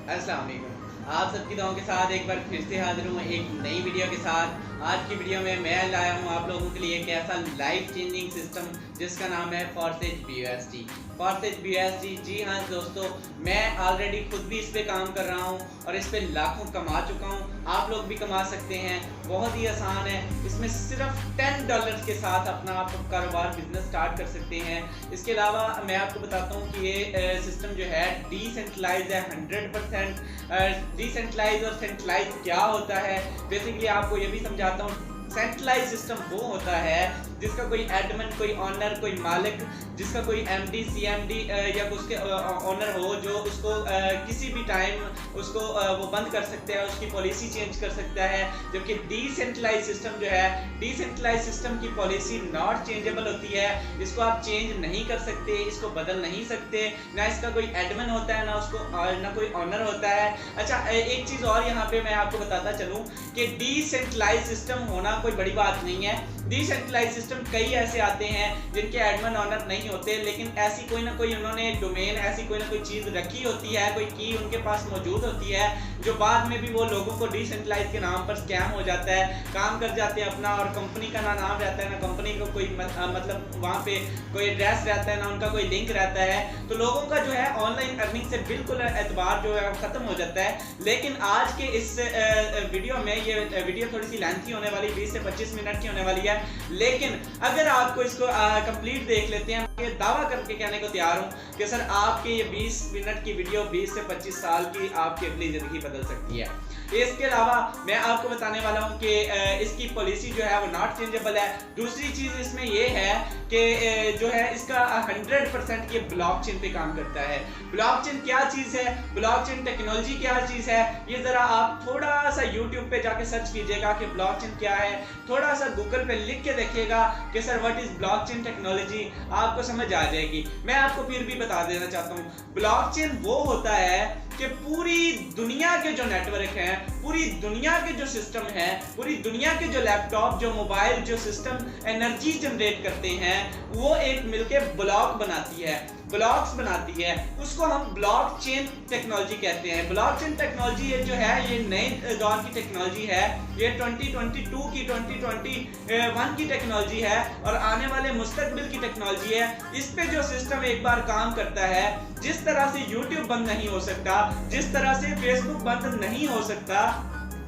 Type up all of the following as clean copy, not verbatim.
अस्सलाम वालेकुम। आप सबकी दुआओं के साथ एक बार फिर से हाजिर हूँ एक नई वीडियो के साथ। आज की वीडियो में मैं लाया हूँ आप लोगों के लिए एक ऐसा लाइफ चेंजिंग सिस्टम जिसका नाम है फॉर्सेज BUSD। फॉर्सेज BUSD, जी हाँ दोस्तों, मैं ऑलरेडी खुद भी इस पे काम कर रहा हूँ और इस पे लाखों कमा चुका हूँ। आप लोग भी कमा सकते हैं, बहुत ही आसान है। इसमें सिर्फ $10 के साथ अपना आप कारोबार बिजनेस स्टार्ट कर सकते हैं। इसके अलावा मैं आपको बताता हूँ कि ये सिस्टम जो है डिसेंट्रलाइज है 100%। डिसेंट्रलाइज और सेंट्रलाइज क्या होता है, बेसिकली आपको ये भी समझाता हूँ। सेंट्रलाइज सिस्टम वो होता है जिसका कोई एडमिन, कोई ऑनर, कोई मालिक, जिसका कोई MD, CMD या उसके ऑनर हो जो उसको किसी भी टाइम उसको वो बंद कर सकते हैं, उसकी पॉलिसी चेंज कर सकता है। जबकि डिसेंट्रलाइज सिस्टम जो है, डिसेंट्रलाइज सिस्टम की पॉलिसी नॉट चेंजेबल होती है। इसको आप चेंज नहीं कर सकते, इसको बदल नहीं सकते, ना इसका कोई एडमिन होता है, ना उसको ना कोई ऑनर होता है। अच्छा, एक चीज़ और यहाँ पे मैं आपको बताता चलूँ कि डिसेंट्रलाइज सिस्टम होना कोई बड़ी बात नहीं है। डिसेंट्रलाइज सिस्टम कई ऐसे आते हैं जिनके एडमिन ऑनर नहीं होते, लेकिन ऐसी कोई ना कोई उन्होंने डोमेन, ऐसी कोई ना कोई चीज़ रखी होती है, कोई की उनके पास मौजूद होती है, जो बाद में भी वो लोगों को डिसेंट्रलाइज के नाम पर स्कैम हो जाता है। काम कर जाते हैं अपना, और कंपनी का ना नाम रहता है, ना कंपनी को कोई मतलब वहाँ पे कोई एड्रेस रहता है, ना उनका कोई लिंक रहता है। तो लोगों का जो है ऑनलाइन अर्निंग से बिल्कुल एतबार जो है खत्म हो जाता है। लेकिन आज के इस वीडियो में, ये वीडियो थोड़ी सी लेंथी होने वाली, 20 से 25 मिनट की होने वाली है, लेकिन अगर आपको इसको कंप्लीट देख लेते हैं, ये दावा करके कहने को तैयार हूं कि सर आपके ये 20 मिनट की वीडियो 20 से 25 साल की आपकी अगली जिंदगी बदल सकती है। इसके अलावा मैं आपको बताने वाला हूं कि इसकी पॉलिसी जो है वो नॉट चेंजेबल है। दूसरी चीज इसमें ये है कि जो है इसका 100% ये ब्लॉकचेन पे काम करता है। ब्लॉकचेन क्या चीज है, ब्लॉकचेन टेक्नोलॉजी क्या चीज है, ये जरा आप थोड़ा सा यूट्यूब पे जाके सर्च कीजिएगा कि ब्लॉकचेन क्या है। थोड़ा सा गूगल पे लिख के देखिएगा कि sir what is blockchain technology, आपको समझ आ जाएगी। मैं आपको फिर भी बता देना चाहता हूँ, ब्लॉकचेन वो होता है कि पूरी दुनिया के जो नेटवर्क हैं, पूरी दुनिया के जो सिस्टम है, पूरी दुनिया के जो लैपटॉप, जो मोबाइल, जो सिस्टम एनर्जी जनरेट करते हैं, वो एक मिलके ब्लॉक बनाती है, ब्लॉक्स बनाती है। उसको हम ब्लॉकचेन टेक्नोलॉजी कहते हैं। ब्लॉकचेन टेक्नोलॉजी ये जो है, ये नए दौर की टेक्नोलॉजी है। ये 2022 की 2021 की टेक्नोलॉजी है और आने वाले मुस्तकबिल की टेक्नोलॉजी है। इस पे जो सिस्टम एक बार काम करता है, जिस तरह से YouTube बंद नहीं हो सकता, जिस तरह से Facebook बंद नहीं हो सकता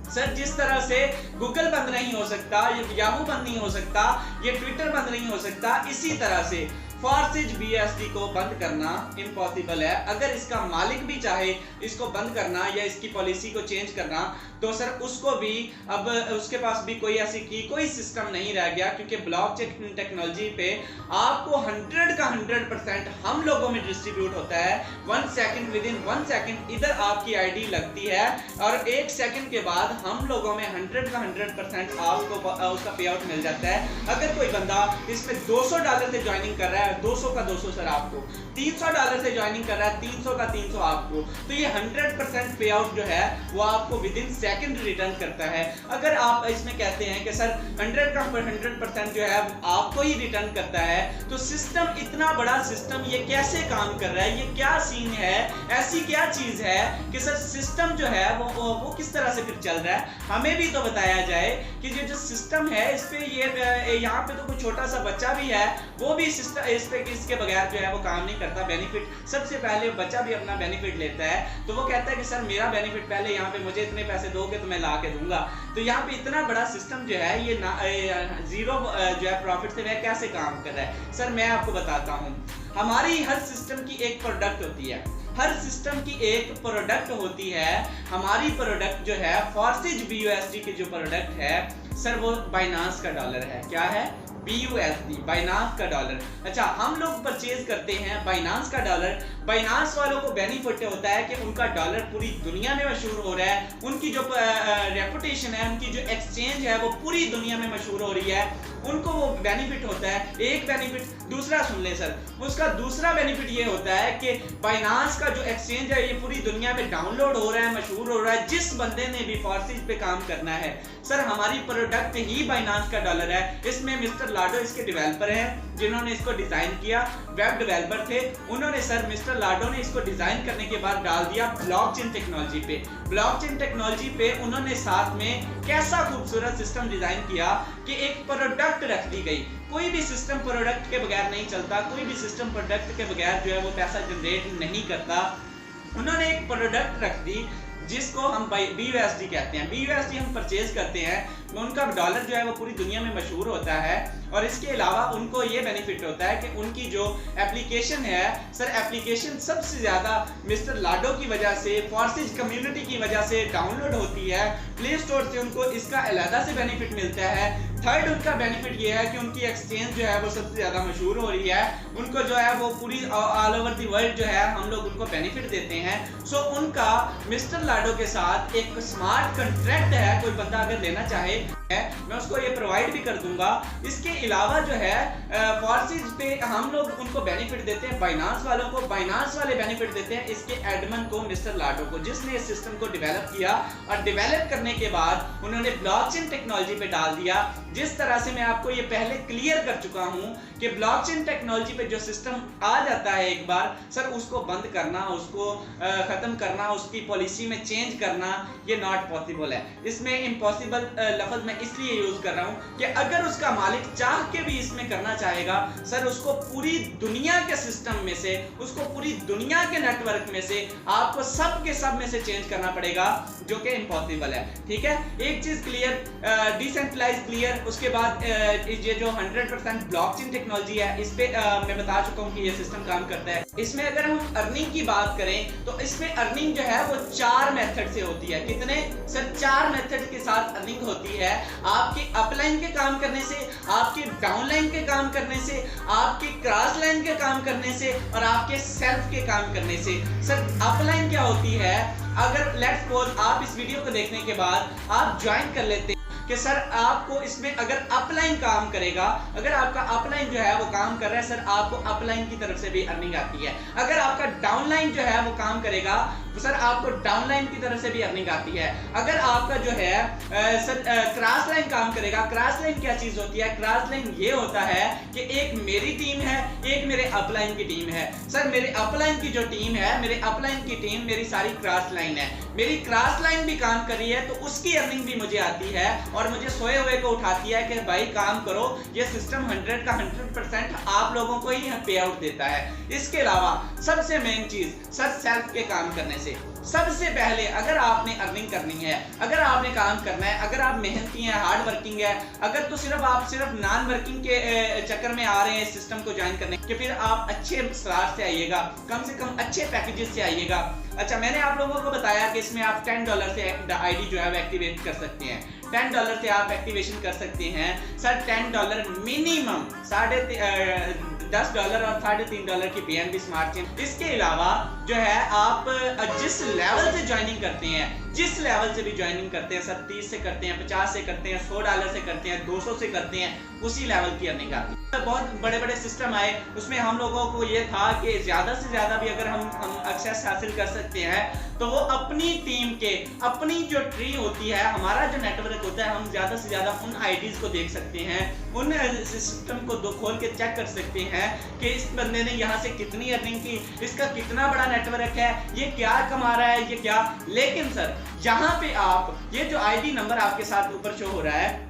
सर, जिस तरह से गूगल बंद नहीं हो सकता, ये याहू बंद नहीं हो सकता, ये ट्विटर बंद नहीं हो सकता, इसी तरह से फॉर्सेज BUSD को बंद करना इम्पॉसिबल है। अगर इसका मालिक भी चाहे इसको बंद करना या इसकी पॉलिसी को चेंज करना, तो सर उसको भी अब उसके पास भी कोई ऐसी की कोई सिस्टम नहीं रह गया, क्योंकि ब्लॉकचेन टेक्नोलॉजी पे आपको 100 का 100% हम लोगों में डिस्ट्रीब्यूट होता है। 1 सेकंड, विद इन 1 सेकंड इधर आपकी ID लगती है और 1 सेकंड के बाद हम लोगों में 100 का 100% आपको उसका पे आउट मिल जाता है। अगर कोई बंदा इसमें $200 से ज्वाइनिंग कर रहा है, 200 का 200 सर आपको, $300 से ज्वाइनिंग कर रहा है, 300 का 300 आपको, तो ये 100% पे आउट जो है वो आपको विद इन सेकंड रिटर्न करता है। अगर आप इसमें कहते हैं कि सर 100 का 100% जो है आपको ही रिटर्न करता है, तो सिस्टम, इतना बड़ा सिस्टम ये कैसे काम कर रहा है, ये क्या सीन है, ऐसी क्या चीज है कि सर सिस्टम जो है वो किस तरह से फिर चल रहा है। हमें भी तो बताया जाए कि ये जो सिस्टम है, इस पे ये यहाँ पे तो कोई छोटा सा बच्चा भी है, वो भी सिस्टम इसके बगैर जो है वो काम नहीं करता। बेनिफिट सबसे पहले बच्चा भी अपना बेनिफिट लेता है, तो वो कहता है कि सर मेरा बेनिफिट पहले, यहाँ पे मुझे इतने पैसे दोगे तो मैं ला के दूंगा। तो यहाँ पे इतना बड़ा सिस्टम जो है ये जीरो जो है प्रॉफिट से वह कैसे काम कर रहा है। सर मैं आपको बताता हूँ, हमारी हर सिस्टम की एक प्रोडक्ट होती है, हर सिस्टम की एक प्रोडक्ट होती है। हमारी प्रोडक्ट जो है फॉर्सेज BUSD की जो प्रोडक्ट है सर, वो बाइनांस का डॉलर है। क्या है? BUSD, बाइनांस का डॉलर। अच्छा, हम लोग परचेज करते हैं बाइनांस का डॉलर। बाइनांस वालों को बेनिफिट होता है कि उनका डॉलर पूरी दुनिया में मशहूर हो रहा है, उनकी जो रेपुटेशन है, उनकी जो एक्सचेंज है वो पूरी दुनिया में मशहूर हो रही है, उनको वो बेनिफिट होता है। एक बेनिफिट, दूसरा सुन ले सर, उसका दूसरा बेनिफिट ये होता है कि बाइनांस का जो एक्सचेंज है ये पूरी दुनिया में डाउनलोड हो रहा है, मशहूर हो रहा है। जिस बंदे ने भी फॉर्सेज पे काम करना है, सर हमारी प्रोडक्ट ही बाइनांस का डॉलर है। इसमें मिस्टर लाडो इसके डेवलपर हैं जिन्होंने इसको डिजाइन किया, वेब डेवलपर थे। उन्होंने सर मिस्टर लाडो ने इसको डिजाइन करने के बाद डाल दिया ब्लॉकचेन टेक्नोलॉजी पे। ब्लॉकचेन टेक्नोलॉजी पे उन्होंने साथ में कैसा खूबसूरत सिस्टम डिजाइन किया कि एक प्रोडक्ट रख दी गई। कोई भी सिस्टम प्रोडक्ट के बगैर नहीं चलता, कोई भी सिस्टम प्रोडक्ट के बगैर जो है वो पैसा जनरेट नहीं करता। उन्होंने एक प्रोडक्ट रख दी जिसको हम BUSD कहते हैं। BUSD हम परचेज करते हैं, उनका डॉलर जो है वो पूरी दुनिया में मशहूर होता है। और इसके अलावा उनको ये बेनिफिट होता है कि उनकी जो एप्लीकेशन है सर, एप्लीकेशन सबसे ज़्यादा मिस्टर लाडो की वजह से, फॉर्सेज कम्युनिटी की वजह से डाउनलोड होती है। प्ले स्टोर से उनको इसका अलहदा से बेनिफिट मिलता है। थर्ड उनका बेनिफिट ये है कि उनकी एक्सचेंज जो है वो सबसे ज़्यादा मशहूर हो रही है। उनको जो है वो पूरी ऑल ओवर दी वर्ल्ड जो है हम लोग उनको बेनिफिट देते हैं। सो उनका मिस्टर लाडो के साथ एक स्मार्ट कॉन्ट्रैक्ट है, कोई बंदा अगर लेना चाहे मैं उसको ये प्रोवाइड भी कर दूंगा। इसके अलावा जो है फॉर्सेज पे हम लोग उनको बेनिफिट देते हैं, बाइनांस वालों को, बाइनांस वाले बेनिफिट देते हैं इसके एडमिन को, मिस्टर लाडो को, जिसने इस सिस्टम को डेवलप किया। और डेवलप करने के बाद उन्होंने ब्लॉकचेन टेक्नोलॉजी पे डाल दिया। जिस तरह से मैं आपको ये पहले क्लियर कर चुका हूं कि ब्लॉकचेन टेक्नोलॉजी पे जो सिस्टम आ जाता है एक बार सर, उसको बंद करना, उसको खत्म करना, उसकी पॉलिसी में चेंज करना ये नॉट पॉसिबल है। इसमें इम्पॉसिबल लफ्ज मैं इसलिए यूज कर रहा हूं कि अगर उसका मालिक चाह के भी इसमें करना चाहेगा सर, उसको पूरी दुनिया के सिस्टम में से, उसको पूरी दुनिया के नेटवर्क में से आपको सब के सब में से चेंज करना पड़ेगा, जो कि इम्पॉसिबल है। ठीक है, एक चीज क्लियर, डिसेंट्रलाइज क्लियर। उसके बाद ये जो 100% ब्लॉकचेन टेक्नोलॉजी है इस पे मैं बता चुका हूं कि ये सिस्टम काम करता है। इसमें अगर हम अर्निंग की बात करें तो इसमें अर्निंग जो है वो 4 मेथड से होती है। कितने सर? 4 मेथड के साथ अर्निंग होती है। आपके अपलाइन के काम करने से, आपके डाउनलाइन के काम करने से, आपके क्रॉस लाइन के काम करने से और आपके सेल्फ के काम करने से। सर अपलाइन क्या होती है? अगर लेट्स सपोज आप इस वीडियो को देखने के बाद आप ज्वाइन कर लेते कि सर आपको इसमें अगर अपलाइन काम करेगा, अगर आपका अपलाइन जो है वो काम कर रहा है सर, आपको अपलाइन की तरफ से भी अर्निंग आती है। अगर आपका डाउनलाइन जो है वो काम करेगा तो सर आपको डाउनलाइन की तरफ से भी अर्निंग आती है। अगर आपका जो है सर क्रॉस लाइन काम करेगा, क्रॉस लाइन क्या चीज होती है? क्रॉस लाइन ये होता है कि एक मेरी टीम है, एक मेरे अपलाइन की टीम है। सर मेरे अपलाइन की जो टीम है, मेरे अपलाइन की टीम मेरी सारी क्रॉस लाइन है, मेरी क्रॉस लाइन भी काम कर रही है तो उसकी अर्निंग भी मुझे आती है और मुझे सोए हुए को उठाती है कि भाई काम करो। ये सिस्टम 100 का 100% आप लोगों को ही पे आउट देता है। इसके अलावा सबसे मेन चीज सर, सेल्फ के काम करने से सबसे पहले अगर आपने अर्निंग करनी है, अगर आपने काम करना है, अगर आप मेहनती हैं, हार्ड वर्किंग है, अगर तो आप सिर्फ नॉन वर्किंग के चक्कर में आ रहे हैं इस सिस्टम को ज्वाइन करने के, फिर आप अच्छे स्टार से आइएगा, कम से कम अच्छे पैकेजेस से आइएगा। अच्छा, मैंने आप लोगों को बताया कि इसमें आप $10 से आईडी जो है वो एक्टिवेट कर सकते हैं। $10 से आप एक्टिवेशन कर सकते हैं सर। $10 मिनिमम, $10 और $3.5 की BNB स्मार्ट चेन। इसके अलावा जो है आप जिस लेवल से ज्वाइनिंग करते हैं, जिस लेवल से भी ज्वाइनिंग करते हैं सर, 30 से करते हैं, 50 से करते हैं, $100 से करते हैं, 200 से करते हैं, उसी लेवल की अर्निंग आती है। बहुत बड़े बड़े सिस्टम आए, उसमें हम लोगों को ये था कि ज्यादा से ज्यादा भी अगर हम एक्सेस हासिल कर सकते हैं तो वो अपनी टीम के, अपनी जो ट्री होती है, हमारा जो नेटवर्क होता है, हम ज्यादा से ज्यादा उन आईडीज को देख सकते हैं, उन सिस्टम को खोल के चेक कर सकते हैं कि इस बंदे ने यहाँ से कितनी अर्निंग की, इसका कितना बड़ा नेटवर्क है, ये क्या कमा रहा है, ये क्या। लेकिन सर यहाँ पे आप ये जो आईडी नंबर आपके साथ ऊपर शो हो रहा है,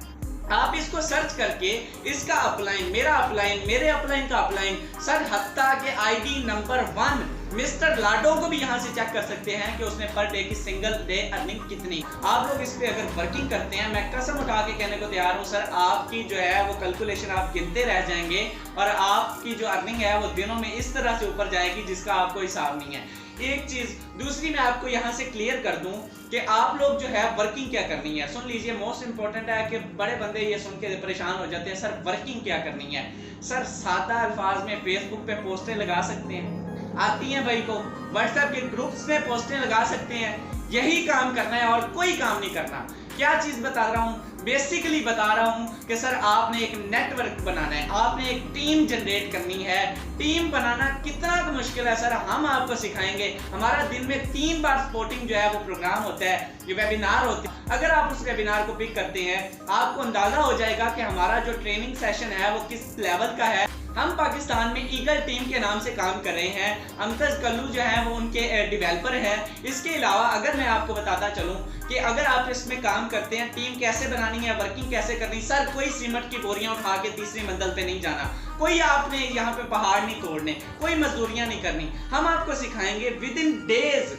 आप इसको सर्च करके इसका अपलाइन, मेरा अपलाइन, मेरे अपलाइन का अपलाइन सर, हत्ता के आईडी नंबर 1 मिस्टर लाडो को भी यहाँ से चेक कर सकते हैं कि उसने पर डे की सिंगल डे अर्निंग कितनी। आप लोग इस पे अगर वर्किंग करते हैं, मैं कसम उठा के कहने को तैयार हूँ सर, आपकी जो है वो कैलकुलेशन आप गिनते रह जाएंगे और आपकी जो अर्निंग है वो दिनों में इस तरह से ऊपर जाएगी जिसका आपको हिसाब नहीं है। एक चीज दूसरी मैं आपको यहाँ से क्लियर कर दूं कि आप लोग जो है वर्किंग क्या करनी है। सुन लीजिए, मोस्ट इंपॉर्टेंट है कि बड़े बंदे ये सुन के परेशान हो जाते हैं, सर वर्किंग क्या करनी है। सर सादा अल्फाज में फेसबुक पे पोस्टें लगा सकते हैं, आती हैं भाई को, व्हाट्सएप के ग्रुप्स में पोस्टें लगा सकते हैं, यही काम करना है और कोई काम नहीं करना। क्या चीज बता रहा हूँ, बेसिकली बता रहा हूँ कि सर आपने एक नेटवर्क बनाना है, आपने एक टीम जनरेट करनी है। टीम बनाना कितना मुश्किल है सर, हम आपको सिखाएंगे। हमारा दिन में 3 बार स्पोर्टिंग जो है वो प्रोग्राम होता है, ये वेबिनार होते हैं। अगर आप उस वेबिनार को पिक करते हैं, आपको अंदाजा हो जाएगा कि हमारा जो ट्रेनिंग सेशन है वो किस लेवल का है। हम पाकिस्तान में ईगल टीम के नाम से काम कर रहे हैं। अमतज कल्लू जो है वो उनके डेवलपर हैं। इसके अलावा अगर मैं आपको बताता चलूं कि अगर आप इसमें काम करते हैं, टीम कैसे बनानी है, वर्किंग कैसे करनी, सर कोई सीमेंट की बोरियां उठा के तीसरी मंजिल पे नहीं जाना, कोई आपने यहाँ पे पहाड़ नहीं तोड़ने, कोई मजदूरियां नहीं करनी। हम आपको सिखाएंगे विद इन डेज,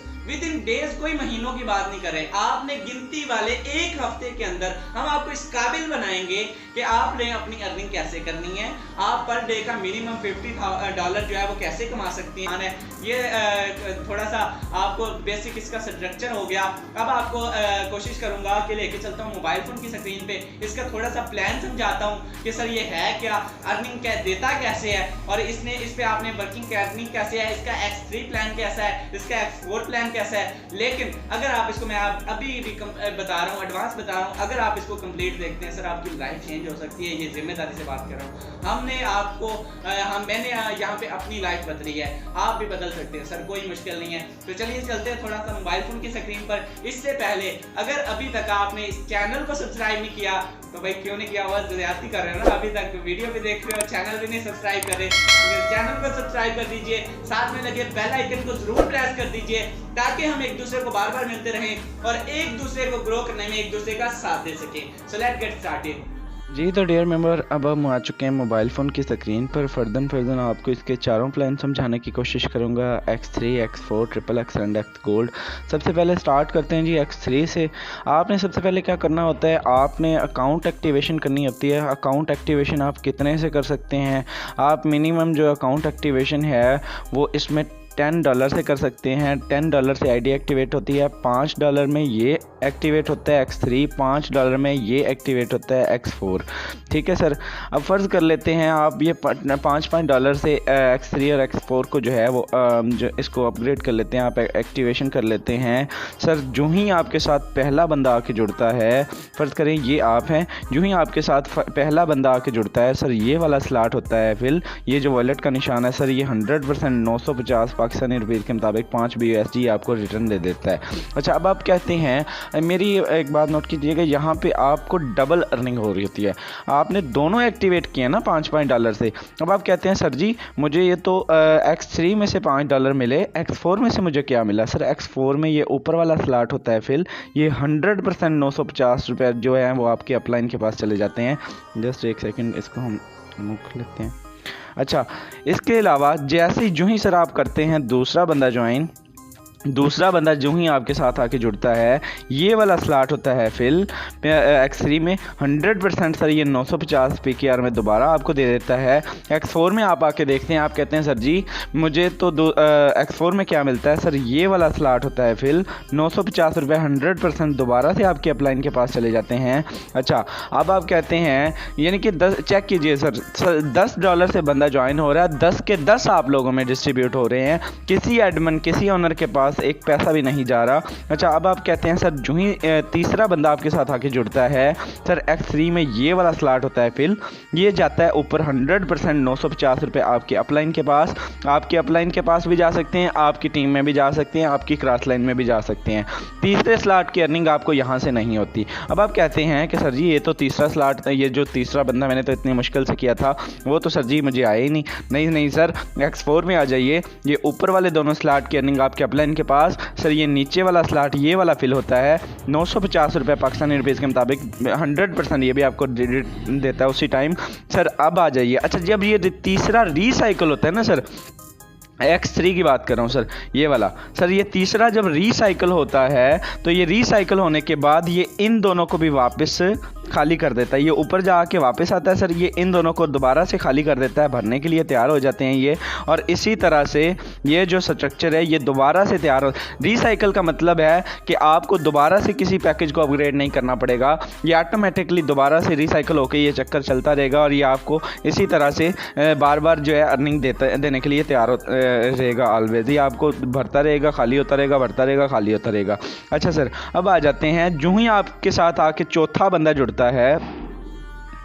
कोई महीनों की बात नहीं कर रहे। आपने गिनती वाले 1 हफ्ते के अंदर हम आपको इस काबिल बनाएंगे कि आपने अपनी अर्निंग कैसे करनी है। आप पर डे का मिनिमम $50 जो है वो कैसे कमा सकती हैं। ये थोड़ा सा आपको बेसिक इसका स्ट्रक्चर हो गया। अब आपको कोशिश करूंगा कि लेके चलता हूँ मोबाइल फोन की स्क्रीन पे, इसका थोड़ा सा प्लान समझाता हूँ कि सर ये है क्या, अर्निंग देता कैसे है, और इस पे आपने वर्किंग अर्निंग कैसे है, इसका X3 प्लान कैसा है, इसका X4 प्लान कैसा है। लेकिन अगर आप इसको, मैं आप अभी भी बता रहा हूँ, एडवांस बता रहा हूँ, अगर आप इसको कंप्लीट देखते हैं सर आपकी लाइफ चेंज हो सकती है। ये जिम्मेदारी से बात कर रहा हूँ। हमने आपको मैंने यहाँ पे अपनी लाइफ बदली है, आप भी बदल सकते हैं सर, कोई मुश्किल नहीं है। तो चलिए चलते हैं थोड़ा सा मोबाइल फोन की स्क्रीन पर। इससे पहले अगर अभी तक आपने इस चैनल को सब्सक्राइब नहीं किया तो भाई क्यों नहीं किया हुआ, ज्यादती कर रहे हो ना, अभी तक वीडियो भी देख रहे हो, चैनल भी नहीं सब्सक्राइब कर रहे, चैनल को सब्सक्राइब कर दीजिए, साथ में लगे बेल आइकन को जरूर प्रेस कर दीजिए ताकि हम एक दूसरे को बार बार मिलते रहें और एक दूसरे को ग्रो करने में एक दूसरे का साथ दे सकें। So let's get started. जी तो डियर मेंबर, अब हम आ चुके हैं मोबाइल फ़ोन की स्क्रीन पर। फर्दन आपको इसके चारों प्लान समझाने की कोशिश करूंगा, X3, X4, XXX and X gold. सबसे पहले स्टार्ट करते हैं जी X3 से। आपने सबसे पहले क्या करना होता है, आपने अकाउंट एक्टिवेशन करनी होती है। अकाउंट एक्टिवेशन आप कितने से कर सकते हैं, आप मिनिमम जो अकाउंट एक्टिवेशन है वो इसमें $10 से कर सकते हैं। $10 से आईडी एक्टिवेट होती है, $5 में ये एक्टिवेट होता है X3, $5 में ये एक्टिवेट होता है X4। ठीक है सर, अब फ़र्ज़ कर लेते हैं आप ये $5 से X3 और X4 को जो है वो जो इसको अपग्रेड कर लेते हैं, आप एक्टिवेशन कर लेते हैं। सर जो ही आपके साथ पहला बंदा आके जुड़ता है, फ़र्ज़ करें ये आप हैं, जो ही आपके साथ पहला बंदा आके जुड़ता है सर ये वाला स्लॉट होता है। फिर ये जो वॉलेट का निशान है सर, ये 100% 950 पाकिस्तानी रुपये के मुताबिक 5 BUSD आपको रिटर्न दे देता है। अच्छा, अब आप कहते हैं, मेरी एक बात नोट कीजिएगा, यहाँ पे आपको डबल अर्निंग हो रही होती है। आपने दोनों एक्टिवेट किए ना $5 से। अब आप कहते हैं सर जी मुझे ये तो X3 में से $5 मिले, X4 में से मुझे क्या मिला। सर X4 में ये ऊपर वाला स्लॉट होता है, फिर ये 100% 950 रुपये जो है वो आपके अपलाइन के पास चले जाते हैं। जस्ट एक सेकेंड, इसको हम मुख लेते हैं। अच्छा, इसके अलावा जैसे जो ही सर आप करते हैं दूसरा बंदा ज्वाइन, दूसरा बंदा जो ही आपके साथ आके जुड़ता है, ये वाला स्लॉट होता है फिल X3 में 100% सर ये 950 PKR में दोबारा आपको दे देता है। X4 में आप आके देखते हैं, आप कहते हैं सर जी मुझे तो X4 में क्या मिलता है। सर ये वाला स्लॉट होता है फिल 950 रुपये, 100% दोबारा से आपके अपलाइन के पास चले जाते हैं। अच्छा, अब आप कहते हैं यानी कि 10 चेक कीजिए सर, $10 से बंदा ज्वाइन हो रहा है, 10 के 10 आप लोगों में डिस्ट्रीब्यूट हो रहे हैं, किसी एडमिन किसी ऑनर के पास एक पैसा भी नहीं जा रहा। अच्छा, अब आप कहते हैं सर जो ही तीसरा बंदा आपके साथ आके जुड़ता है सर X3 में ये वाला स्लॉट होता है, फिर ये जाता है ऊपर 100% 950 रुपये आपके अपलाइन के पास। आपके अपलाइन के पास भी जा सकते हैं, आपकी टीम में भी जा सकते हैं, आपकी क्रॉस लाइन में भी जा सकते हैं। तीसरे स्लॉट की अर्निंग आपको यहाँ से नहीं होती। अब आप कहते हैं कि सर जी ये तो तीसरा स्लॉट, ये जो तीसरा बंदा मैंने तो इतनी मुश्किल से किया था वो तो सर जी मुझे आया ही नहीं सर, X4 में आ जाइए। ये ऊपर वाले दोनों स्लॉट की अर्निंग आपके अपलाइन के पास, सर ये नीचे वाला स्लॉट ये वाला फिल होता है 950 रुपये पाकिस्तानी रुपीज़ के मुताबिक, 100% ये भी आपको देता है उसी टाइम। सर अब आ जाइए। अच्छा, जब ये तीसरा रीसाइकिल होता है ना सर, X3 की बात कर रहा हूँ सर, ये वाला सर, ये तीसरा जब रीसाइकिल होता है तो ये रीसाइकिल होने के बाद ये इन दोनों को भी वापस खाली कर देता है। ये ऊपर जाके वापस आता है सर, ये इन दोनों को दोबारा से खाली कर देता है, भरने के लिए तैयार हो जाते हैं ये। और इसी तरह से ये जो स्ट्रक्चर है ये दोबारा से तैयार हो। रीसाइकिल का मतलब है कि आपको दोबारा से किसी पैकेज को अपग्रेड नहीं करना पड़ेगा, ये ऑटोमेटिकली दोबारा से रीसाइकिल होकर ये चक्कर चलता रहेगा और ये आपको इसी तरह से बार बार जो है अर्निंग देने के लिए तैयार रहेगा। ऑलवेज ही आपको भरता रहेगा, खाली होता रहेगा, भरता रहेगा, खाली होता रहेगा। अच्छा सर, अब आ जाते हैं जो ही आपके साथ आके चौथा बंदा जुड़ता होता है,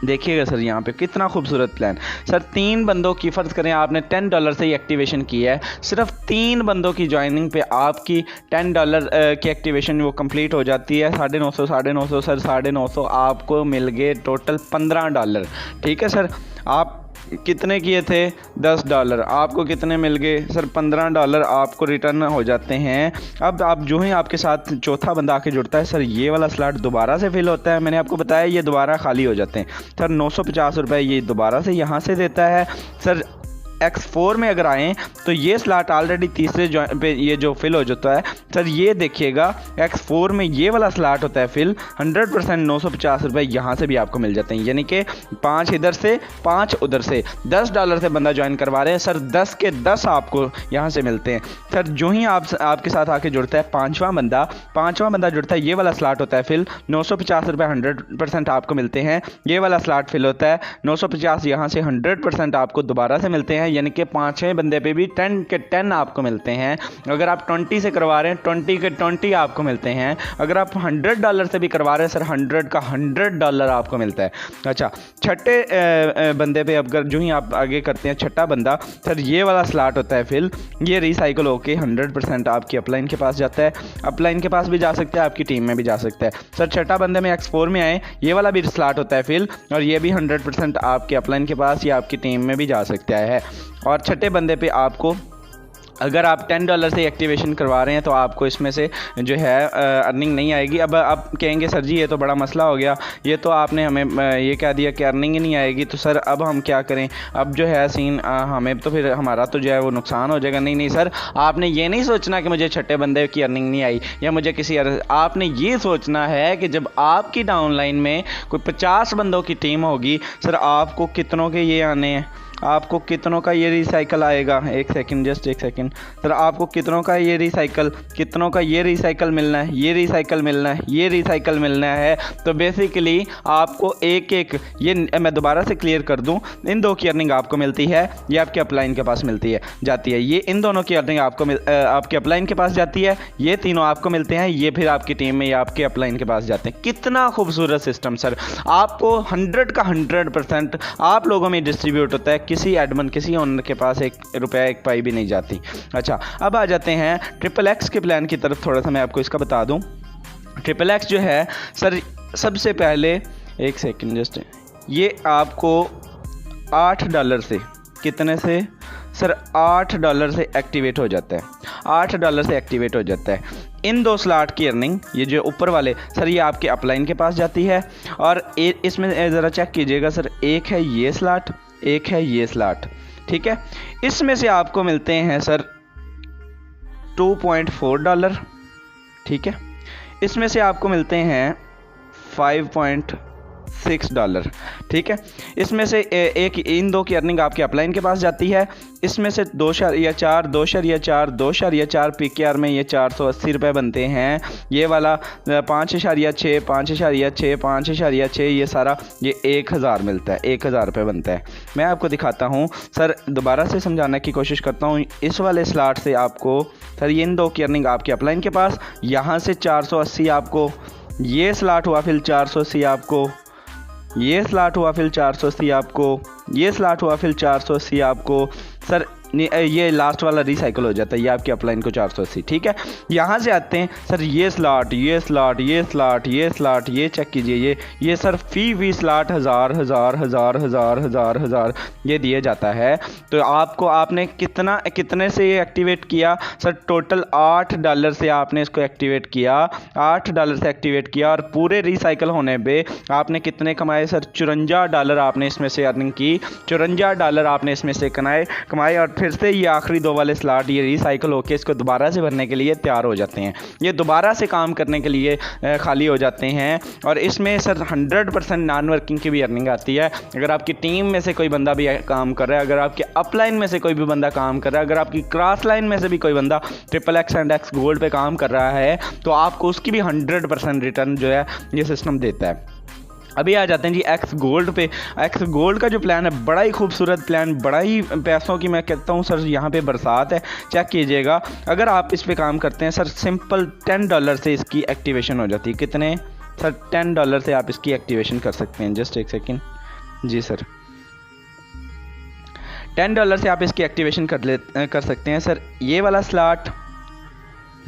देखिएगा सर यहाँ पे कितना खूबसूरत प्लान। सर 3 बंदों की, फ़र्ज़ करें आपने $10 से ही एक्टिवेशन की है, सिर्फ 3 बंदों की ज्वाइनिंग पे आपकी $10 की एक्टिवेशन वो कंप्लीट हो जाती है। 950 सर 950 आपको मिल गए टोटल $15। ठीक है सर, आप कितने किए थे? $10, आपको कितने मिल गए सर? $15 आपको रिटर्न हो जाते हैं। अब आप जो ही आपके साथ चौथा बंदा आके जुड़ता है सर, ये वाला स्लॉट दोबारा से फिल होता है। मैंने आपको बताया ये दोबारा खाली हो जाते हैं सर। 950 रुपये ये दोबारा से यहाँ से देता है सर। X4 में अगर आएँ तो ये स्लॉट ऑलरेडी तीसरे पे ये जो फिल हो जाता है सर, ये देखिएगा X4 में ये वाला स्लॉट होता है फिल 100%। 950 रुपये यहाँ से भी आपको मिल जाते हैं, यानी कि 5 इधर से 5 उधर से। $10 से बंदा ज्वाइन करवा रहे हैं सर, 10 के 10 आपको यहाँ से मिलते हैं सर। जो ही आपके साथ आके जुड़ता है पाँचवां बंदा जुड़ता है, ये वाला स्लॉट होता है फिल 950 रुपये 100% आपको मिलते हैं। ये वाला स्लॉट फिल होता है 950, यहाँ से 100% आपको दोबारा से मिलते हैं, यानी कि 5वें बंदे पे भी 10 के 10 आपको मिलते हैं। अगर आप 20 से करवा रहे हैं 20 के 20 आपको मिलते हैं। अगर आप $100 से भी करवा रहे हैं सर, 100 का $100 आपको मिलता है। अच्छा, छठे बंदे पे अगर जो ही आप आगे करते हैं, छठा बंदा सर, ये वाला स्लॉट होता है फिल, ये रिसाइकल होके 100% आपकी अपलाइन के पास जाता है। अपलाइन के पास भी जा सकता है, आपकी टीम में भी जा सकता है सर। छठा बंदे में X4 में आए, ये वाला भी स्लॉट होता है फिल, और ये भी 100% आपके अपलाइन के पास या आपकी टीम में भी जा सकता है। और छठे बंदे पे आपको, अगर आप $10 से एक्टिवेशन करवा रहे हैं तो आपको इसमें से जो है अर्निंग नहीं आएगी। अब आप कहेंगे सर जी ये तो बड़ा मसला हो गया, ये तो आपने हमें ये कह दिया कि अर्निंग ही नहीं आएगी, तो सर अब हम क्या करें? अब जो है सीन हमें तो फिर हमारा तो जो है वो नुकसान हो जाएगा। नहीं सर, आपने ये नहीं सोचना कि मुझे छठे बंदे की अर्निंग नहीं आई या मुझे किसी आपने ये सोचना है कि जब आपकी डाउनलाइन में कोई 50 बंदों की टीम होगी सर, आपको कितनों के ये आने हैं, आपको कितनों का ये रिसाइकल आएगा? एक सेकंड सर, आपको कितनों का ये रिसाइकल मिलना है, ये रिसाइकल मिलना है। तो बेसिकली आपको एक ये मैं दोबारा से क्लियर कर दूं, इन दो की अर्निंग आपको मिलती है, ये आपके अपलाइन के पास जाती है। ये इन दोनों की अर्निंग आपको आपके अपलाइन के पास जाती है, ये तीनों आपको मिलते हैं, ये फिर आपकी टीम में या आपके अपलाइन के पास जाते हैं। कितना खूबसूरत सिस्टम सर, आपको 100 का 100% आप लोगों में डिस्ट्रीब्यूट होता है, किसी एडमिन किसी ओनर के पास एक पाई भी नहीं जाती। अच्छा, अब आ जाते हैं XXX के प्लान की तरफ। थोड़ा सा मैं आपको इसका बता दूं। XXX जो है सर, सबसे पहले एक सेकंड ये आपको $8 से, कितने से सर? $8 से एक्टिवेट हो जाता है, $8 से एक्टिवेट हो जाता है। इन 2 स्लॉट की अर्निंग, ये जो ऊपर वाले सर, ये आपके अपलाइन के पास जाती है। और इसमें ज़रा चेक कीजिएगा सर, एक है ये स्लॉट, एक है ये स्लॉट, ठीक है। इसमें से आपको मिलते हैं सर $2.4, ठीक है। इसमें से आपको मिलते हैं $5.6, ठीक है। इसमें से एक, इन 2 की अर्निंग आपके अपलाइन के पास जाती है। इसमें से 2.4 PKR में ये 480 रुपये बनते हैं। ये वाला 5.6 ये सारा ये 1000 मिलता है, 1000 रुपये बनता है। मैं आपको दिखाता हूँ सर, दोबारा से समझाने की कोशिश करता हूँ। इस वाले स्लॉट से आपको सर, ये इन 2 की अर्निंग आपके अपलाइन के पास, यहाँ से 480 आपको, ये स्लॉट हुआ फिर 480 आपको, ये स्लॉट हुआ फिर 480 आपको, ये स्लॉट हुआ फिर 480 आपको सर। ये लास्ट वाला रिसाइकल हो जाता है, ये आपके अपलाइन को 480, ठीक है। यहाँ से आते हैं सर, ये स्लॉट ये चेक कीजिए, ये सर फी स्लॉट 1000 ये दिया जाता है। तो आपने कितने से ये एक्टिवेट किया सर? टोटल $8 से आपने इसको एक्टिवेट किया, $8 से एक्टिवेट किया, और पूरे रिसाइकल होने पे आपने कितने कमाए सर? $54 आपने इसमें से अर्निंग की, $54 आपने इसमें से कमाए। और फिर से ये आखिरी 2 वाले स्लॉट ये रिसाइकल होकर इसको दोबारा से भरने के लिए तैयार हो जाते हैं, ये दोबारा से काम करने के लिए खाली हो जाते हैं। और इसमें सर 100% नॉन वर्किंग की भी अर्निंग आती है। अगर आपकी टीम में से कोई बंदा भी काम कर रहा है, अगर आपके अपलाइन में से कोई भी बंदा काम कर रहा है, अगर आपकी क्रॉस लाइन में से भी कोई बंदा XXX एंड X गोल्ड पे काम कर रहा है, तो आपको उसकी भी 100% रिटर्न जो है ये सिस्टम देता है। अभी आ जाते हैं जी X गोल्ड पे। X गोल्ड का जो प्लान है बड़ा ही खूबसूरत प्लान, बड़ा ही पैसों की मैं कहता हूँ सर, यहाँ पे बरसात है। चेक कीजिएगा, अगर आप इस पे काम करते हैं सर, सिंपल $10 से इसकी एक्टिवेशन हो जाती है। कितने सर $10 से आप इसकी एक्टिवेशन कर सकते हैं। जस्ट एक सेकेंड जी सर, $10 से आप इसकी एक्टिवेशन कर सकते हैं सर। ये वाला स्लॉट,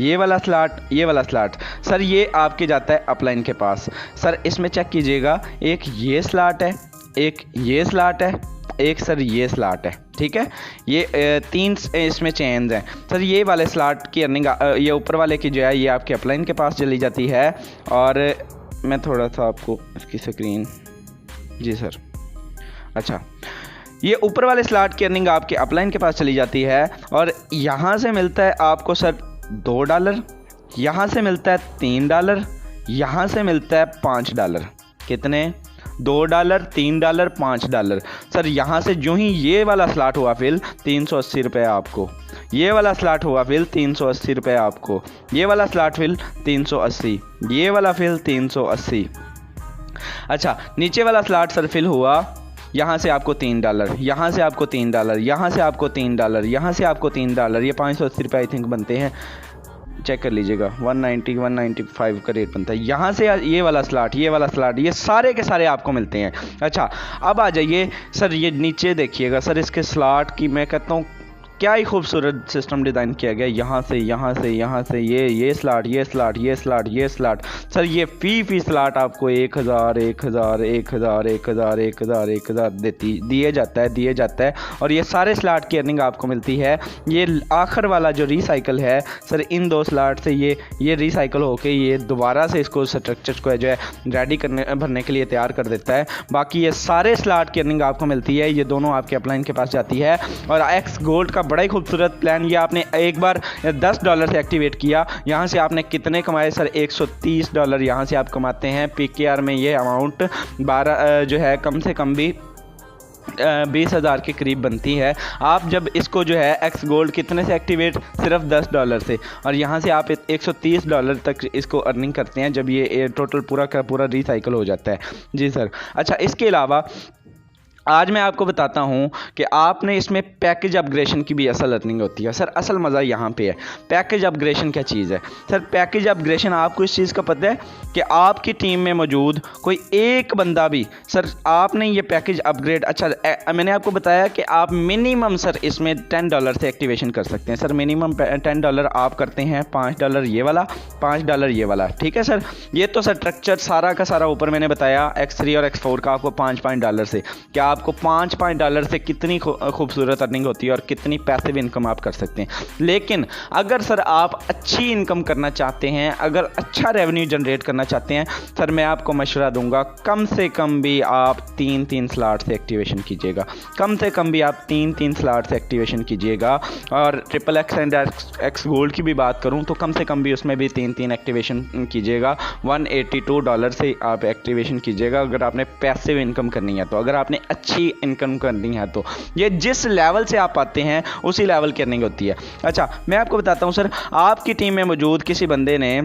ये वाला स्लॉट सर ये आपके जाता है अपलाइन के पास। सर इसमें चेक कीजिएगा, एक ये स्लॉट है, एक ये स्लॉट है, एक सर ये स्लॉट है, ठीक है। ये 3 इसमें चेंज हैं सर। ये वाले स्लॉट की अर्निंग ये ऊपर वाले की जो है ये आपके अपलाइन के पास चली जाती है। और मैं थोड़ा सा आपको इसकी स्क्रीन जी सर, अच्छा ये ऊपर वाले स्लॉट की अर्निंग आपके अपलाइन के पास चली जाती है और यहाँ से मिलता है आपको सर $2, यहाँ से मिलता है $3, यहाँ से मिलता है $5। कितने? $2, $3, $5 सर। यहाँ से जो ही ये वाला स्लॉट हुआ फिल 380 रुपये आपको, ये वाला स्लॉट हुआ फिल 380 रुपये आपको, ये वाला स्लॉट फिल 380, ये वाला फिल 380। अच्छा नीचे वाला स्लॉट सर फिल हुआ, यहाँ से आपको $3, यहाँ से आपको $3, यहाँ से आपको $3, यहाँ से आपको $3, ये 580 रुपये आई थिंक बनते हैं, चेक कर लीजिएगा। 190 195 का रेट बनता है। यहाँ से ये वाला स्लॉट, ये वाला स्लॉट, ये सारे के सारे आपको मिलते हैं। अच्छा अब आ जाइए सर, ये नीचे देखिएगा सर, इसके स्लॉट की मैं कहता हूँ क्या ही खूबसूरत सिस्टम डिज़ाइन किया गया। यहाँ से यहाँ से यहाँ से ये स्लॉट, ये स्लॉट, ये स्लॉट, ये स्लॉट सर। ये फी स्लॉट आपको 1000 1000 1000 1000 1000 1000 दिए जाता है और ये सारे स्लॉट की अर्निंग आपको मिलती है। ये आखिर वाला जो रिसाइकल है सर, इन 2 स्लॉट से ये रिसाइकल होके ये दोबारा से इसको स्ट्रक्चर को जो है रेडी भरने के लिए तैयार कर देता है। बाकी ये सारे स्लॉट की अर्निंग आपको मिलती है, ये दोनों आपके अपलाइन के पास जाती है। और एक्स गोल्ड का बड़ा ही खूबसूरत प्लान, ये आपने एक बार $10 से एक्टिवेट किया, यहाँ से आपने कितने कमाए सर? $130 यहाँ से आप कमाते हैं। PKR में ये अमाउंट 12 जो है कम से कम भी 20,000 के करीब बनती है। आप जब इसको जो है एक्स गोल्ड कितने से एक्टिवेट? सिर्फ $10 से, और यहाँ से आप $130 तक इसको अर्निंग करते हैं जब ये टोटल पूरा का पूरा रिसाइकल हो जाता है। जी सर। अच्छा इसके अलावा आज मैं आपको बताता हूँ कि आपने इसमें पैकेज अपग्रेडेशन की भी असल अर्निंग होती है। सर असल मज़ा यहाँ पे है। पैकेज अपग्रेडेशन क्या चीज़ है सर? पैकेज अपग्रेडेशन आपको इस चीज़ का पता है कि आपकी टीम में मौजूद कोई एक बंदा भी सर, आपने ये पैकेज अपग्रेड, अच्छा मैंने आपको बताया कि आप मिनिमम सर इसमें $10 से एक्टिवेशन कर सकते हैं। सर मिनिमम $10 आप करते हैं, $5 ये वाला, $5 ये वाला, ठीक है सर। ये तो सर स्ट्रक्चर सारा का सारा ऊपर मैंने बताया X3 और X4 का आपको $5 से, क्या आपको $5 से कितनी खूबसूरत अर्निंग होती है और कितनी पैसिव इनकम आप कर सकते हैं। लेकिन अगर सर आप अच्छी इनकम करना चाहते हैं, अगर अच्छा रेवेन्यू जनरेट करना चाहते हैं सर, मैं आपको मशवरा दूंगा कम से कम भी आप 3 स्लॉट से एक्टिवेशन कीजिएगा, कम से कम भी आप 3 स्लॉट से एक्टिवेशन कीजिएगा। और XXX एंड एक्स गोल्ड की भी बात करूं तो कम से कम भी उसमें भी 3 एक्टिवेशन कीजिएगा। $182 से आप एक्टिवेशन कीजिएगा अगर आपने पैसिव इनकम करनी है तो। अगर आपने अच्छी इनकम करनी है तो ये जिस लेवल से आप आते हैं उसी लेवल की अर्निंग होती है। अच्छा मैं आपको बताता हूं सर, आपकी टीम में मौजूद किसी बंदे ने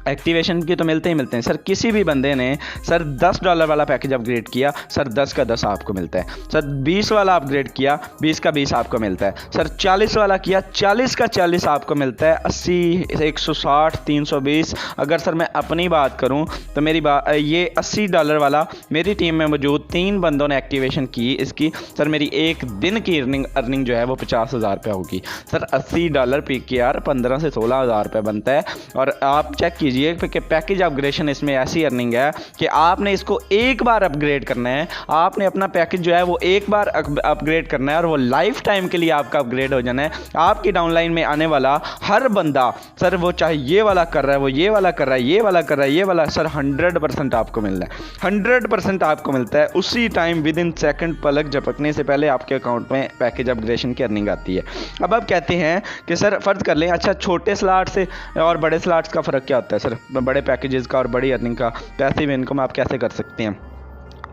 एक्टिवेशन की तो मिलते ही मिलते हैं सर, किसी भी बंदे ने सर $10 वाला पैकेज अपग्रेड किया सर 10 का 10 आपको मिलता है। सर 20 वाला अपग्रेड किया 20 का 20 आपको मिलता है। सर 40 वाला किया 40 का 40 आपको मिलता है। 80 160 320। अगर सर मैं अपनी बात करूं तो मेरी बात ये $80 वाला मेरी टीम में मौजूद 3 बंदों ने एक्टिवेशन की इसकी, सर मेरी एक दिन की अर्निंग जो है वो 50,000 रुपये होगी। सर $80 PKR 15 से 16,000 रुपये बनता है। और आप चेक कीजिए कि पैकेज अपग्रेडेशन इसमें ऐसी अर्निंग है कि आपने इसको एक बार अपग्रेड करना है, आपने अपना पैकेज जो है वो एक बार अपग्रेड करना है और वो लाइफ टाइम के लिए आपका अपग्रेड हो जाना है। आपकी डाउनलाइन में आने वाला हर बंदा सर, वो चाहे ये वाला कर रहा है, वो ये वाला कर रहा है, ये वाला कर रहा है, ये वाला, सर 100% आपको मिलना है, 100% आपको मिलता है उसी टाइम, विद इन सेकंड, पलक झपकने से पहले आपके अकाउंट में पैकेज अपग्रेडेशन की अर्निंग आती है। अब आप कहते हैं कि सर फर्ज कर लें, अच्छा छोटे स्लॉट से और बड़े स्लॉट्स का फ़र्क क्या होता है सर? बड़े पैकेजेस का और बड़ी अर्निंग का पैसिव इनकम आप कैसे कर सकते हैं?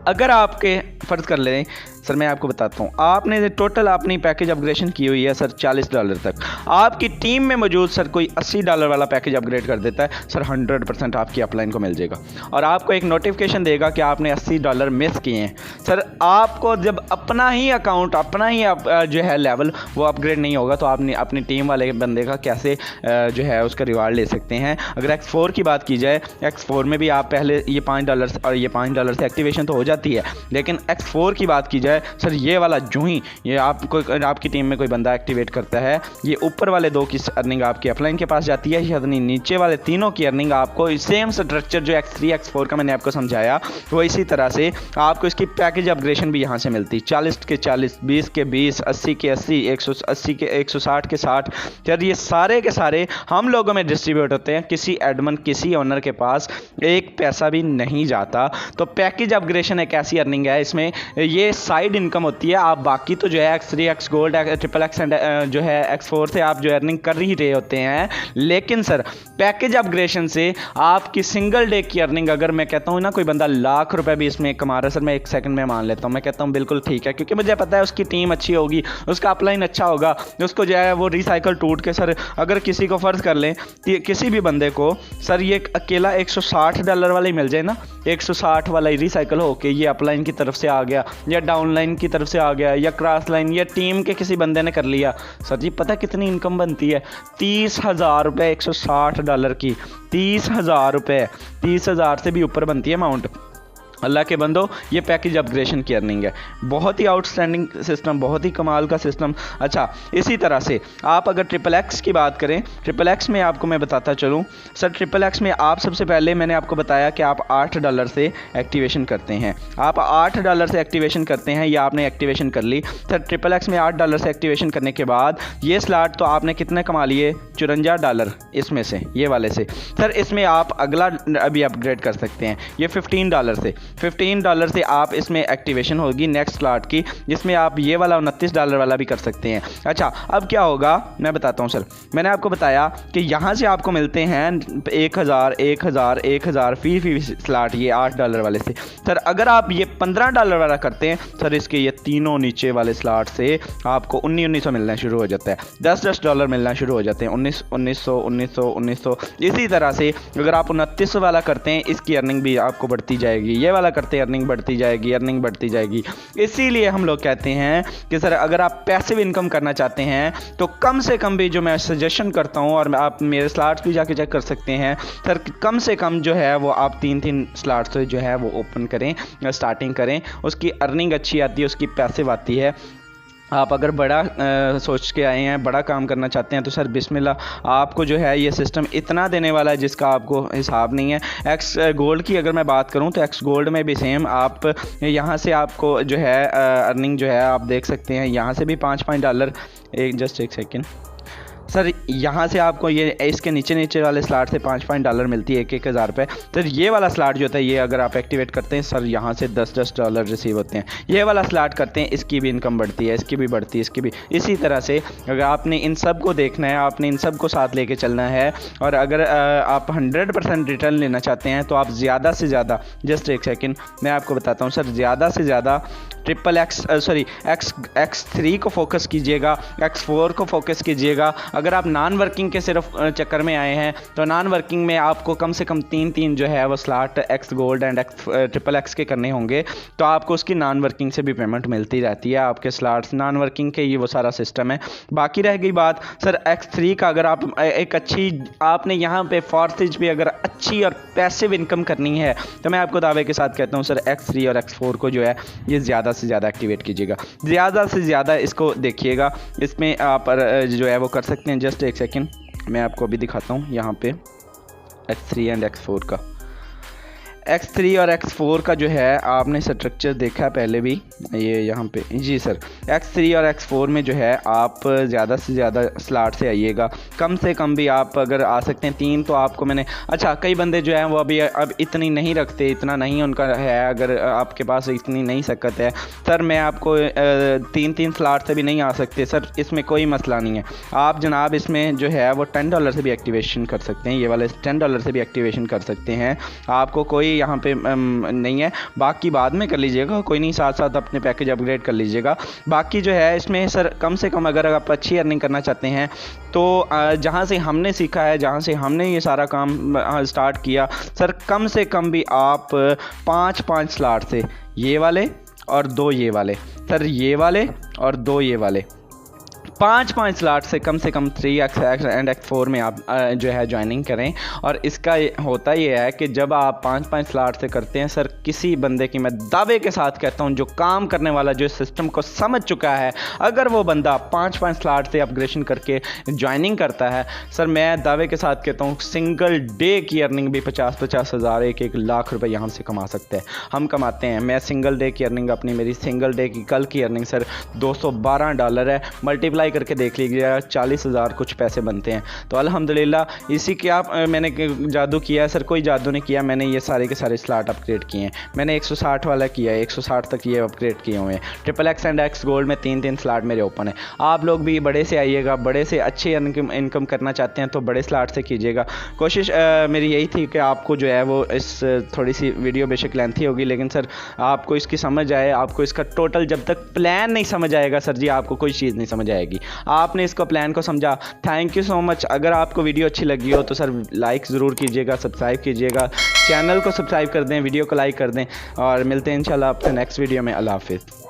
अगर आपके फ़र्ज़ कर लें सर, मैं आपको बताता हूँ, आपने टोटल अपनी पैकेज अपग्रेडेशन की हुई है सर $40 तक, आपकी टीम में मौजूद सर कोई $80 वाला पैकेज अपग्रेड कर देता है सर, 100% आपकी अपलाइन को मिल जाएगा और आपको एक नोटिफिकेशन देगा कि आपने $80 मिस किए हैं। सर आपको जब अपना ही अकाउंट, अपना ही जो है लेवल वो अपग्रेड नहीं होगा तो आपने अपनी टीम वाले बंदे का कैसे जो है उसका रिवार्ड ले सकते हैं। अगर X4 की बात की जाए, X4 में भी आप पहले ये $5 और ये $5 से एक्टिवेशन तो हो जाती है, लेकिन X4 की बात की जाए सर, ये वाला जो ही ये आपकी टीम में कोई बंदा एक्टिवेट करता है, ये ऊपर वाले 2 की अर्निंग आपकी अपलाइन के पास जाती है, यानी नीचे वाले तीनों की अर्निंग आपको सेम स्ट्रक्चर जो X3 X4 का मैंने आपको समझाया वो इसी तरह से आपको इसकी पैकेज अपग्रेडेशन भी यहाँ से मिलती है। 40 के 40, 20 के 20, 80 के 80, 180 के 160 के 60, यार ये सारे के सारे हम लोगों में डिस्ट्रीब्यूट होते हैं, किसी एडमिन किसी ओनर के पास एक पैसा भी नहीं जाता। तो पैकेज अपग्रेडेशन एक ऐसी अर्निंग है, इसमें ये साइड इनकम होती है। आप बाकी तो जो है X3 X gold XXX and जो है X4 से आप जो अर्निंग कर ही रहे होते हैं, लेकिन सर पैकेज अपग्रेडेशन से आपकी सिंगल डे की अर्निंग, अगर मैं कहता हूँ ना कोई बंदा ₹1,00,000 भी इसमें कमा रहा है सर, मैं 1 सेकंड में मान लेता हूँ, मैं कहता हूँ बिल्कुल ठीक है, क्योंकि मुझे पता है उसकी टीम अच्छी होगी, उसका अपलाइन अच्छा होगा, उसको जो है वो रिसाइकल टूट के सर, अगर किसी को फ़र्ज़ कर लें किसी भी बंदे को सर ये अकेला $160 वाला ही मिल जाए ना, 160 वाला ही रिसाइकल हो के ये अपलाइन की तरफ से आ गया या डाउनलाइन की तरफ से आ गया या क्रॉस लाइन या टीम के किसी बंदे ने कर लिया, सर जी पता कितनी इनकम बनती है? $30,000 $160 की, $30,000, 30,000 से भी ऊपर बनती है अमाउंट। अल्लाह के बंदो, ये पैकेज अपग्रेडेशन की अर्निंग है, बहुत ही आउटस्टैंडिंग सिस्टम, बहुत ही कमाल का सिस्टम। अच्छा, इसी तरह से आप अगर XXX की बात करें, XXX में आपको मैं बताता चलूँ सर, XXX में आप सबसे पहले मैंने आपको बताया कि आप $8 से एक्टिवेशन करते हैं, आप $8 से एक्टिवेशन करते हैं, या आपने एक्टिवेशन कर ली सर XXX में $8 से एक्टिवेशन करने के बाद ये स्लॉट तो आपने कितने कमा लिए? $54 इसमें से, ये वाले से सर। इसमें आप अगला अभी अपग्रेड कर सकते हैं, ये $15 से, $15 से आप इसमें एक्टिवेशन होगी नेक्स्ट स्लॉट की, जिसमें आप ये वाला $29 वाला भी कर सकते हैं। अच्छा, अब क्या होगा मैं बताता हूँ सर, मैंने आपको बताया कि यहाँ से आपको मिलते हैं 1,000 1,000 1,000 फी स्लॉट, ये $8 वाले से सर। अगर आप ये $15 वाला करते हैं सर, इसके ये तीनों नीचे वाले स्लॉट से आपको 1900 मिलना शुरू हो जाता है, $10 मिलना शुरू हो जाते हैं, 1900 इसी तरह से। अगर आप 2900 वाला करते हैं, इसकी अर्निंग भी आपको बढ़ती जाएगी, ये वाला करते हैं अर्निंग बढ़ती जाएगी, अर्निंग बढ़ती जाएगी। इसीलिए हम लोग कहते हैं कि सर अगर आप पैसिव इनकम करना चाहते हैं तो कम से कम भी जो मैं सजेशन करता हूं, और आप मेरे स्लॉट्स भी जाके चेक कर सकते हैं सर, कम से कम जो है वो आप 3 स्लॉट्स से जो है वो ओपन करें, स्टार्टिंग करें, उसकी अर्निंग अच्छी आती है, उसकी पैसिव आती है। आप अगर बड़ा सोच के आए हैं, बड़ा काम करना चाहते हैं तो सर बिस्मिल्लाह, आपको जो है ये सिस्टम इतना देने वाला है जिसका आपको हिसाब नहीं है। एक्स गोल्ड की अगर मैं बात करूं तो एक्स गोल्ड में भी सेम, आप यहाँ से आपको जो है अर्निंग जो है आप देख सकते हैं, यहाँ से भी $5 जस्ट एक सेकेंड सर, यहाँ से आपको ये इसके नीचे वाले स्लॉट से $5 मिलती है, 1,000 रुपये। सर ये वाला स्लॉट जो होता है, ये अगर आप एक्टिवेट करते हैं सर, यहाँ से $10 रिसीव होते हैं। ये वाला स्लॉट करते हैं, इसकी भी इनकम बढ़ती है, इसकी भी बढ़ती है, इसकी भी। इसी तरह से अगर आपने इन सब को देखना है, आपने इन सब को साथ लेके चलना है, और अगर आप 100% रिटर्न लेना चाहते हैं तो आप ज़्यादा से ज़्यादा, जस्ट एक सेकेंड मैं आपको बताता हूँ सर, ज़्यादा से ज़्यादा X3 को फोकस कीजिएगा, X4 को फोकस कीजिएगा। अगर आप नॉन वर्किंग के सिर्फ चक्कर में आए हैं तो नॉन वर्किंग में आपको कम से कम 3 जो है वो slot X gold and XXX के करने होंगे, तो आपको उसकी नॉन वर्किंग से भी पेमेंट मिलती रहती है। आपके स्लॉट्स नॉन वर्किंग के, ये वो सारा सिस्टम है। बाकी रह गई बात सर X3 का, अगर आप एक अच्छी, आपने यहाँ पे फॉर्सेज भी अगर अच्छी और पैसिव इनकम करनी है तो मैं आपको दावे के साथ कहता हूँ सर, X3 और X4 को जो है ये ज़्यादा से ज़्यादा एक्टिवेट कीजिएगा, ज़्यादा से ज़्यादा इसको देखिएगा। इसमें आप जो है वो कर सकते हैं। जस्ट एक सेकेंड मैं आपको अभी दिखाता हूँ यहाँ पे X3 एंड X4 का। X3 और X4 का जो है आपने स्ट्रक्चर देखा पहले भी, ये यहाँ पे जी सर X3 और X4 में जो है आप ज़्यादा से ज़्यादा स्लॉट से आइएगा। कम से कम भी आप अगर आ सकते हैं 3 तो आपको मैंने अच्छा कई बंदे जो हैं वो अभी अब इतनी नहीं रखते, इतना नहीं उनका है, अगर आपके पास इतनी नहीं सकत है सर मैं आपको 3 स्लॉट से भी नहीं आ सकते सर, इसमें कोई मसला नहीं है। आप जनाब इसमें जो है वो $10 से भी एक्टिवेशन कर सकते हैं, ये वाले $10 से भी एक्टिवेशन कर सकते हैं, आपको कोई यहाँ पे नहीं है। बाकी बाद में कर लीजिएगा, कोई नहीं, साथ साथ अपने पैकेज अपग्रेड कर लीजिएगा। बाकी जो है इसमें सर कम से कम अगर आप अच्छी अर्निंग करना चाहते हैं तो जहाँ से हमने सीखा है, जहाँ से हमने ये सारा काम स्टार्ट किया सर, कम से कम भी आप 5 स्लॉट से ये वाले और 2 ये वाले सर, ये वाले और 2 ये वाले 5 स्लॉट से कम 3X एंड X4 में आप जो है ज्वाइनिंग करें। और इसका होता ये है कि जब आप 5 स्लॉट से करते हैं सर, किसी बंदे की मैं दावे के साथ कहता हूं जो काम करने वाला, जो सिस्टम को समझ चुका है, अगर वो बंदा 5 स्लॉट से अपग्रेडेशन करके ज्वाइनिंग करता है सर, मैं दावे के साथ कहता हूँ सिंगल डे की अर्निंग भी 50 हज़ार 1 लाख रुपए यहाँ से कमा सकते हैं। हम कमाते हैं, मैं सिंगल डे की अर्निंग अपनी, मेरी सिंगल डे की कल की अर्निंग सर $212 है, मल्टीप्लाई करके देख लीजिएगा 40,000 कुछ पैसे बनते हैं। तो अल्हम्दुलिल्लाह इसी के आप मैंने जादू किया है सर, कोई जादू नहीं किया, मैंने ये सारे के सारे स्लॉट अपग्रेड किए हैं। मैंने 160 वाला किया है, 160 तक ये अपग्रेड किए हुए हैं। XXX एंड X गोल्ड में 3 स्लॉट मेरे ओपन है। आप लोग भी बड़े से आइएगा, बड़े से अच्छी इनकम करना चाहते हैं तो बड़े स्लॉट से कीजिएगा। कोशिश मेरी यही थी कि आपको जो है वो इस थोड़ी सी वीडियो बेशक लेंथी होगी, लेकिन सर आपको इसकी समझ आए, आपको इसका टोटल जब तक प्लान नहीं समझ आएगा सर जी, आपको कोई चीज़ नहीं समझ आएगी। आपने इसको प्लान को समझा। Thank you so much. अगर आपको वीडियो अच्छी लगी हो तो सर लाइक ज़रूर कीजिएगा, सब्सक्राइब कीजिएगा, चैनल को सब्सक्राइब कर दें, वीडियो को लाइक कर दें, और मिलते हैं इंशाल्लाह आपके नेक्स्ट वीडियो में। अल्लाह हाफिज़।